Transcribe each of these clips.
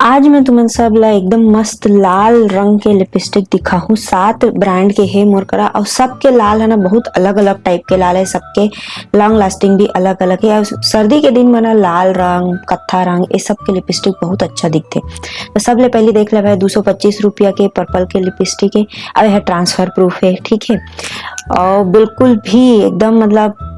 आज मैं तुमन सब ला एकदम मस्त लाल रंग के लिपस्टिक दिखाहूँ। 7 ब्रांड के है मोर करा और सबके लाल है ना बहुत अलग अलग टाइप के लाल है। सबके लॉन्ग लास्टिंग भी अलग अलग है। और सर्दी के दिन में ना लाल रंग कत्था रंग ये सब के लिपस्टिक बहुत अच्छा दिखते। तो सब ले पहले देख ले भाई 225 रुपया के पर्पल के लिपस्टिक है। अब यह ट्रांसफर प्रूफ है, ठीक है। और बिल्कुल भी एकदम मतलब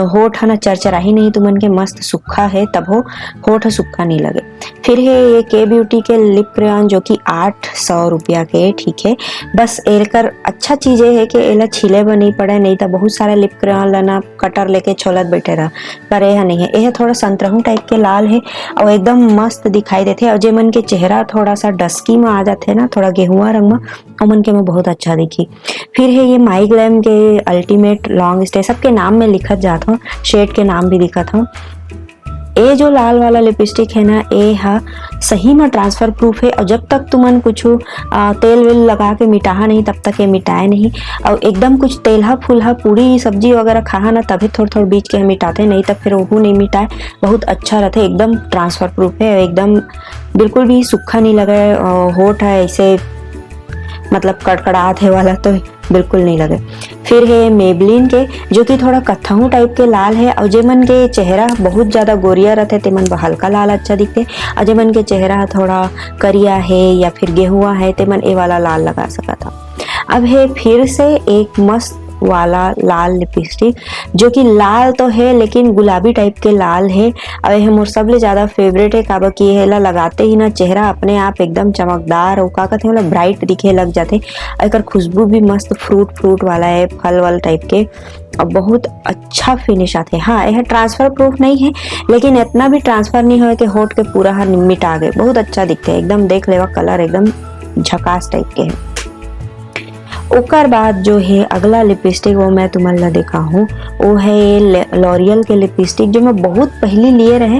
होठ है ना चरचरा ही नहीं, तुमन के मस्त सूखा है तब हो होठ सूखा नहीं लगे। फिर है ये के ब्यूटी के लिप क्रेयॉन जो कि 800 रुपया के, ठीक है। बस एकर अच्छा चीज ये है कि एला छीले में नहीं पड़े, नहीं तो बहुत सारा लिप क्रेयॉन लेना कटर लेके छोलत बैठे रहा, पर यह नहीं है। यह थोड़ा संतराहू टाइप के लाल है और एकदम मस्त दिखाई देते। और जे मन के चेहरा थोड़ा सा डस्की में आ जाते ना, थोड़ा गेहुआ रंग में, और मन के में बहुत अच्छा दिखी। फिर है ये माई ग्लैम के अल्टीमेट लॉन्ग स्टे, सबके नाम में लिखत जाता हूँ, शेड के नाम भी दिखत हूँ। ये जो लाल वाला लिपस्टिक है ना, ये हा सही में ट्रांसफर प्रूफ है। और जब तक तुमन कुछ तेल वेल लगा के मिटाहा नहीं तब तक ये मिटाए नहीं। और एकदम कुछ तेलहा फूलहा पूरी सब्जी वगैरह खाहा ना तभी थोड़ा थोड़ा बीच के मिटाते, नहीं तब फिर वो नहीं मिटाए। बहुत अच्छा रहते, एकदम ट्रांसफर प्रूफ है, एकदम बिल्कुल भी सूखा नहीं लगा। होठ है ऐसे मतलब कड़कड़ाहट है वाला तो बिल्कुल नहीं लगे। फिर है मेबलिन के जो कि थोड़ा कत्थाऊ टाइप के लाल है। और जेमन के चेहरा बहुत ज्यादा गोरिया रहते तेमन हल्का लाल अच्छा दिखते। और जेमन के चेहरा थोड़ा करिया है या फिर गेहुआ है तेमन ए वाला लाल लगा सका था। अब है फिर से एक मस्त वाला लाल लिपस्टिक जो कि लाल तो है लेकिन गुलाबी टाइप के लाल है। और यह मोर सबले ज्यादा फेवरेट है, काबर कि यह लगाते ही ना चेहरा अपने आप एकदम चमकदार और का कहते मतलब ब्राइट दिखे लग जाते। और खुशबू भी मस्त फ्रूट फ्रूट वाला है, फल वाल टाइप के, और बहुत अच्छा फिनिश आते। हाँ, यह ट्रांसफर प्रूफ नहीं है लेकिन इतना भी ट्रांसफर नहीं हो कि होठ के पूरा हर मिटा गए। बहुत अच्छा दिखते है, एकदम देख लेवा कलर एकदम झकास टाइप के है। ओकर बाद जो है अगला लिपस्टिक वो मैं तुम्हारे ला देखा हूँ, वो है लॉरियल के लिपस्टिक जो मैं बहुत पहले लिए रहे।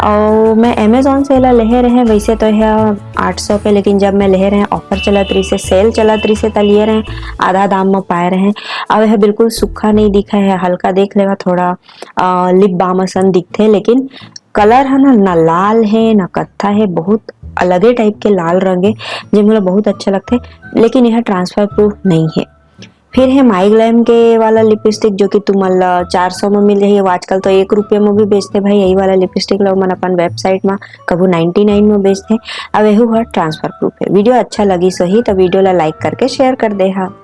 और मैं अमेजोन से ला ले रहे, वैसे तो है 800 पे, लेकिन जब मैं ले रहे ऑफर चलत रही से, सेल चलत रही से लिए रहे, आधा दाम में पाए रहे। अब यह बिल्कुल सूखा नहीं दिखा है, हल्का देख लेगा थोड़ा लिप बामसन दिखते, लेकिन कलर है ना लाल है ना कत्था है, बहुत अलगे टाइप के लाल रंग है जो मुझे बहुत अच्छा लगता है, लेकिन यह ट्रांसफर प्रूफ नहीं है। फिर है माई ग्लैम के वाला लिपस्टिक जो कि तुम 400 में मिल रही है, आजकल तो 1 रुपये में भी बेचते भाई। यही वाला लिपस्टिक लोग मन अपन वेबसाइट में कबू 99 में बेचते। अब यही ट्रांसफर प्रूफ है। वीडियो अच्छा लगी सही तो वीडियो ला लाइक करके शेयर कर दे। हाँ।